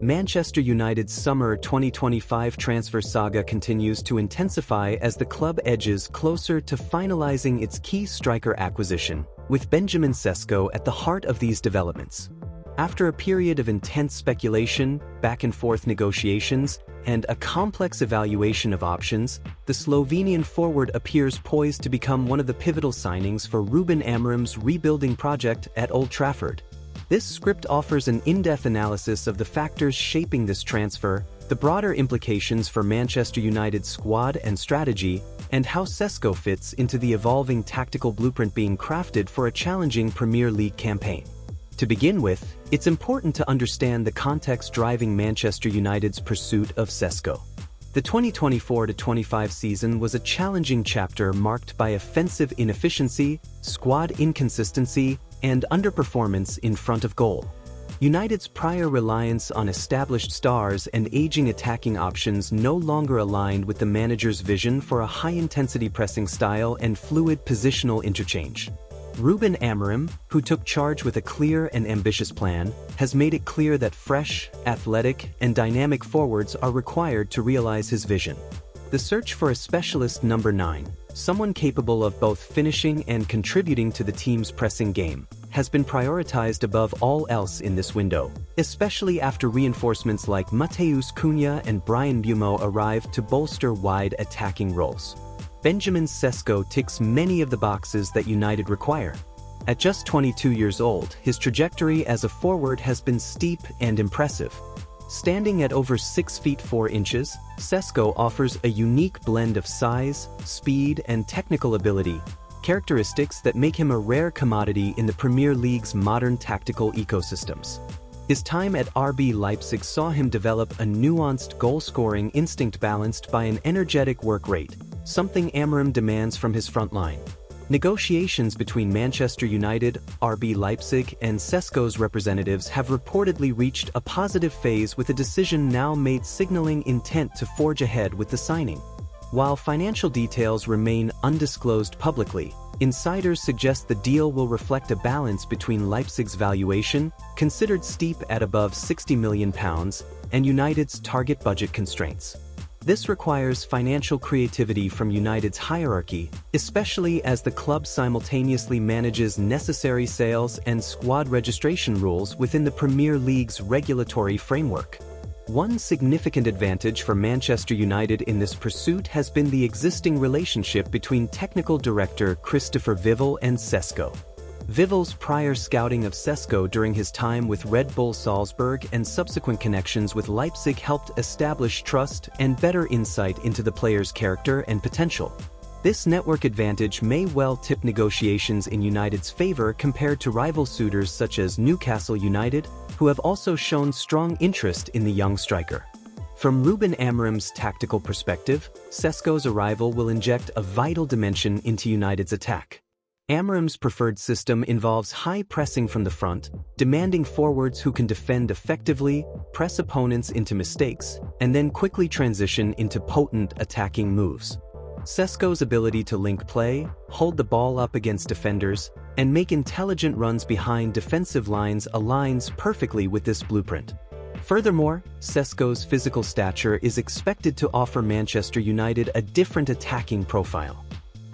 Manchester United's summer 2025 transfer saga continues to intensify as the club edges closer to finalizing its key striker acquisition, with Benjamin Sesko at the heart of these developments. After a period of intense speculation, back-and-forth negotiations, and a complex evaluation of options, the Slovenian forward appears poised to become one of the pivotal signings for Ruben Amorim's rebuilding project at Old Trafford. This script offers an in-depth analysis of the factors shaping this transfer, the broader implications for Manchester United's squad and strategy, and how Sesko fits into the evolving tactical blueprint being crafted for a challenging Premier League campaign. To begin with, it's important to understand the context driving Manchester United's pursuit of Sesko. The 2024-25 season was a challenging chapter marked by offensive inefficiency, squad inconsistency, and underperformance in front of goal. United's prior reliance on established stars and aging attacking options no longer aligned with the manager's vision for a high-intensity pressing style and fluid positional interchange. Ruben Amorim, who took charge with a clear and ambitious plan, has made it clear that fresh, athletic, and dynamic forwards are required to realize his vision. The search for a specialist number 9, someone capable of both finishing and contributing to the team's pressing game, has been prioritized above all else in this window, especially after reinforcements like Matheus Cunha and Bryan Mbeumo arrived to bolster wide attacking roles. Benjamin Sesko ticks many of the boxes that United require. At just 22 years old, his trajectory as a forward has been steep and impressive. Standing at over 6 feet 4 inches, Sesko offers a unique blend of size, speed, and technical ability, characteristics that make him a rare commodity in the Premier League's modern tactical ecosystems. His time at RB Leipzig saw him develop a nuanced goal-scoring instinct balanced by an energetic work rate, something Amorim demands from his front line. Negotiations between Manchester United, RB Leipzig, and Sesko's representatives have reportedly reached a positive phase, with a decision now made signaling intent to forge ahead with the signing. While financial details remain undisclosed publicly, insiders suggest the deal will reflect a balance between Leipzig's valuation, considered steep at above £60 million, and United's target budget constraints. This requires financial creativity from United's hierarchy, especially as the club simultaneously manages necessary sales and squad registration rules within the Premier League's regulatory framework. One significant advantage for Manchester United in this pursuit has been the existing relationship between technical director Christopher Vival and Sesko. Vival's prior scouting of Sesko during his time with Red Bull Salzburg and subsequent connections with Leipzig helped establish trust and better insight into the player's character and potential. This network advantage may well tip negotiations in United's favor compared to rival suitors such as Newcastle United, who have also shown strong interest in the young striker. From Ruben Amorim's tactical perspective, Sesko's arrival will inject a vital dimension into United's attack. Amorim's preferred system involves high pressing from the front, demanding forwards who can defend effectively, press opponents into mistakes, and then quickly transition into potent attacking moves. Sesko's ability to link play, hold the ball up against defenders, and make intelligent runs behind defensive lines aligns perfectly with this blueprint. Furthermore, Sesko's physical stature is expected to offer Manchester United a different attacking profile.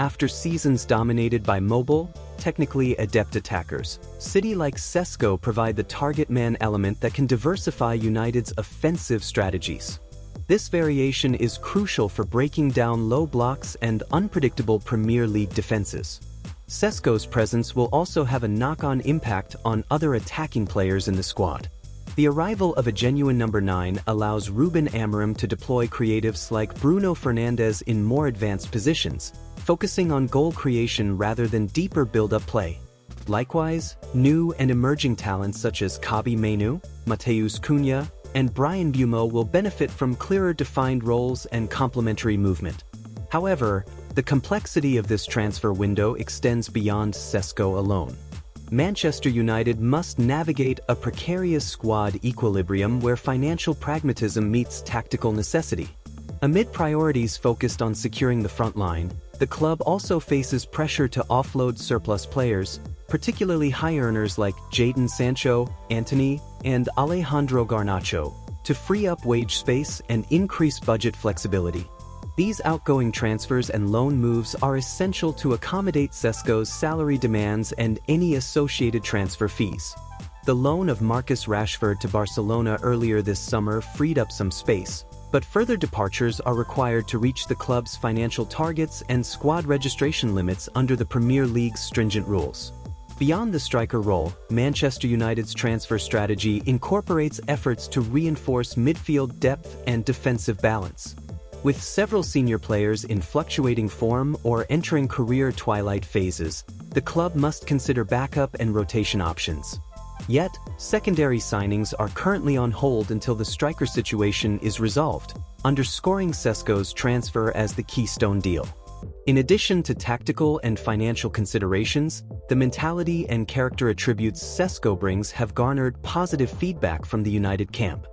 After seasons dominated by mobile, technically adept attackers, City like Sesko provide the target man element that can diversify United's offensive strategies. This variation is crucial for breaking down low blocks and unpredictable Premier League defenses. Sesko's presence will also have a knock-on impact on other attacking players in the squad. The arrival of a genuine number 9 allows Ruben Amorim to deploy creatives like Bruno Fernandes in more advanced positions, focusing on goal creation rather than deeper build-up play. Likewise, new and emerging talents such as Kobbie Mainoo, Matheus Cunha, and Bryan Mbeumo will benefit from clearer defined roles and complementary movement. However, the complexity of this transfer window extends beyond Sesko alone. Manchester United must navigate a precarious squad equilibrium where financial pragmatism meets tactical necessity. Amid priorities focused on securing the front line, the club also faces pressure to offload surplus players, particularly high earners like Jadon Sancho, Antony, and Alejandro Garnacho, to free up wage space and increase budget flexibility. These outgoing transfers and loan moves are essential to accommodate Sesko's salary demands and any associated transfer fees. The loan of Marcus Rashford to Barcelona earlier this summer freed up some space, but further departures are required to reach the club's financial targets and squad registration limits under the Premier League's stringent rules. Beyond the striker role, Manchester United's transfer strategy incorporates efforts to reinforce midfield depth and defensive balance. With several senior players in fluctuating form or entering career twilight phases, the club must consider backup and rotation options. Yet, secondary signings are currently on hold until the striker situation is resolved, underscoring Sesko's transfer as the keystone deal. In addition to tactical and financial considerations, the mentality and character attributes Sesko brings have garnered positive feedback from the United camp.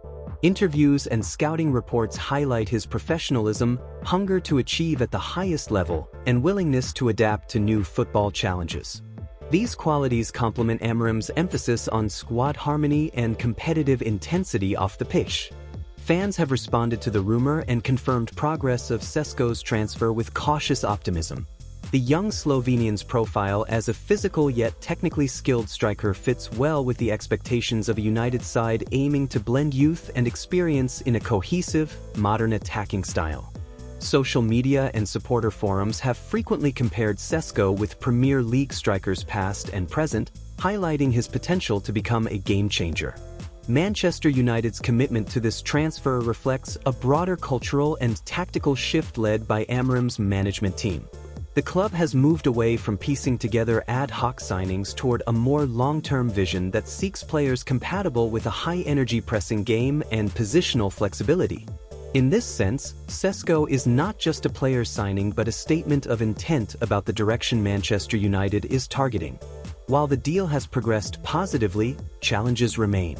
Interviews and scouting reports highlight his professionalism, hunger to achieve at the highest level, and willingness to adapt to new football challenges. These qualities complement Amorim's emphasis on squad harmony and competitive intensity off the pitch. Fans have responded to the rumor and confirmed progress of Sesko's transfer with cautious optimism. The young Slovenian's profile as a physical yet technically skilled striker fits well with the expectations of a United side aiming to blend youth and experience in a cohesive, modern attacking style. Social media and supporter forums have frequently compared Sesko with Premier League strikers past and present, highlighting his potential to become a game-changer. Manchester United's commitment to this transfer reflects a broader cultural and tactical shift led by Amorim's management team. The club has moved away from piecing together ad hoc signings toward a more long-term vision that seeks players compatible with a high-energy pressing game and positional flexibility. In this sense, Sesko is not just a player signing but a statement of intent about the direction Manchester United is targeting. While the deal has progressed positively, challenges remain.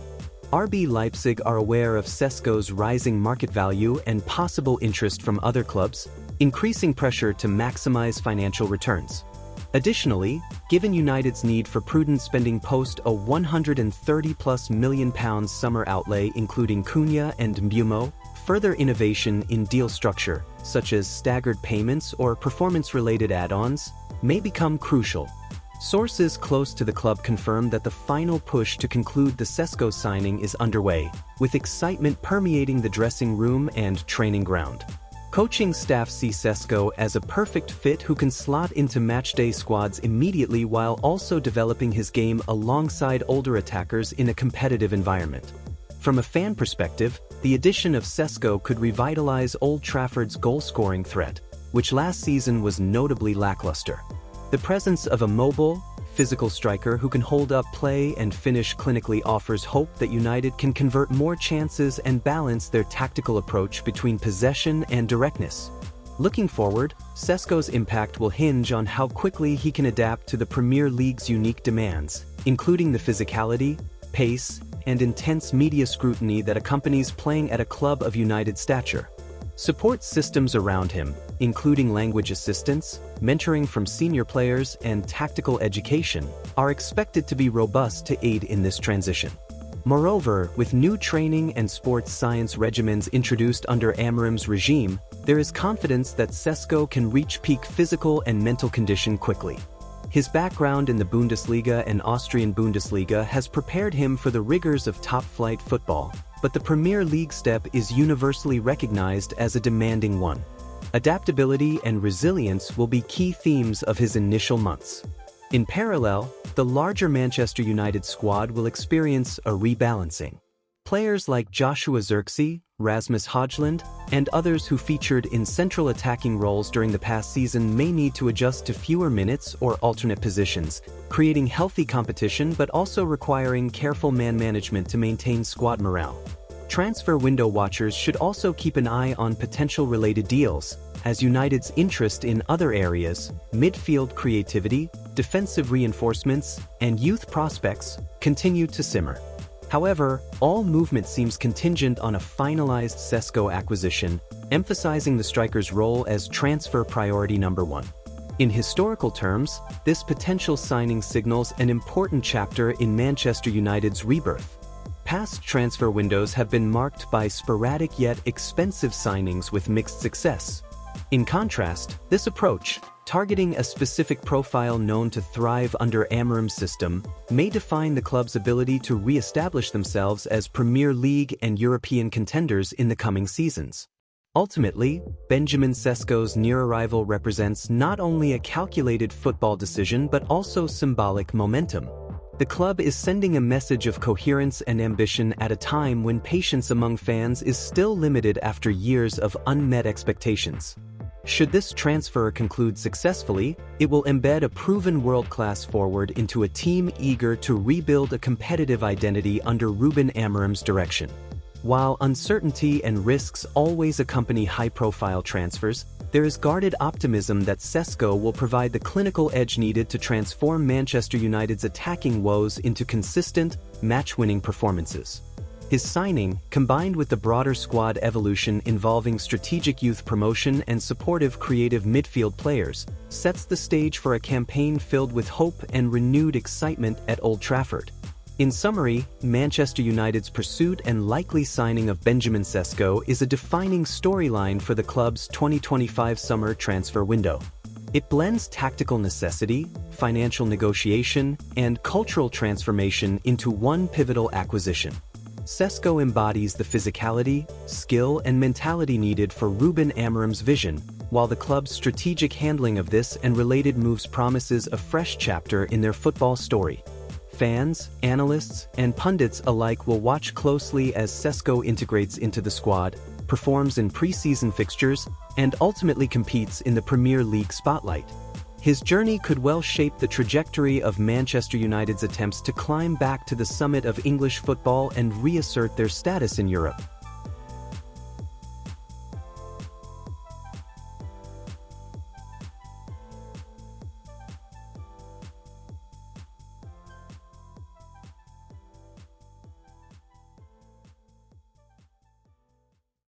RB Leipzig are aware of Sesko's rising market value and possible interest from other clubs, increasing pressure to maximize financial returns. Additionally, given United's need for prudent spending post a £130+ million summer outlay including Cunha and Mbumo, further innovation in deal structure, such as staggered payments or performance-related add-ons, may become crucial. Sources close to the club confirm that the final push to conclude the Sesko signing is underway, with excitement permeating the dressing room and training ground. Coaching staff see Sesko as a perfect fit who can slot into matchday squads immediately while also developing his game alongside older attackers in a competitive environment. From a fan perspective, the addition of Sesko could revitalize Old Trafford's goal-scoring threat, which last season was notably lackluster. The presence of a mobile, physical striker who can hold up play and finish clinically offers hope that United can convert more chances and balance their tactical approach between possession and directness. Looking forward, Sesko's impact will hinge on how quickly he can adapt to the Premier League's unique demands, including the physicality, pace, and intense media scrutiny that accompanies playing at a club of United stature. Support systems around him, including language assistance, mentoring from senior players, and tactical education, are expected to be robust to aid in this transition. Moreover, with new training and sports science regimens introduced under Amorim's regime, there is confidence that Sesko can reach peak physical and mental condition quickly. His background in the Bundesliga and Austrian Bundesliga has prepared him for the rigors of top-flight football, but the Premier League step is universally recognized as a demanding one. Adaptability and resilience will be key themes of his initial months. In parallel, the larger Manchester United squad will experience a rebalancing. Players like Joshua Zirkzee, Rasmus Højlund, and others who featured in central attacking roles during the past season may need to adjust to fewer minutes or alternate positions, creating healthy competition but also requiring careful man management to maintain squad morale. Transfer window watchers should also keep an eye on potential related deals, as United's interest in other areas, midfield creativity, defensive reinforcements, and youth prospects, continue to simmer. However, all movement seems contingent on a finalized Sesko acquisition, emphasizing the striker's role as transfer priority number one. In historical terms, this potential signing signals an important chapter in Manchester United's rebirth. Past transfer windows have been marked by sporadic yet expensive signings with mixed success. In contrast, this approach, targeting a specific profile known to thrive under Amorim's system, may define the club's ability to re-establish themselves as Premier League and European contenders in the coming seasons. Ultimately, Benjamin Sesko's near arrival represents not only a calculated football decision but also symbolic momentum. The club is sending a message of coherence and ambition at a time when patience among fans is still limited after years of unmet expectations. Should this transfer conclude successfully, it will embed a proven world-class forward into a team eager to rebuild a competitive identity under Ruben Amorim's direction. While uncertainty and risks always accompany high-profile transfers, there is guarded optimism that Sesko will provide the clinical edge needed to transform Manchester United's attacking woes into consistent, match-winning performances. His signing, combined with the broader squad evolution involving strategic youth promotion and supportive creative midfield players, sets the stage for a campaign filled with hope and renewed excitement at Old Trafford. In summary, Manchester United's pursuit and likely signing of Benjamin Sesko is a defining storyline for the club's 2025 summer transfer window. It blends tactical necessity, financial negotiation, and cultural transformation into one pivotal acquisition. Sesko embodies the physicality, skill, and mentality needed for Ruben Amorim's vision, while the club's strategic handling of this and related moves promises a fresh chapter in their football story. Fans, analysts, and pundits alike will watch closely as Sesko integrates into the squad, performs in pre-season fixtures, and ultimately competes in the Premier League spotlight. His journey could well shape the trajectory of Manchester United's attempts to climb back to the summit of English football and reassert their status in Europe.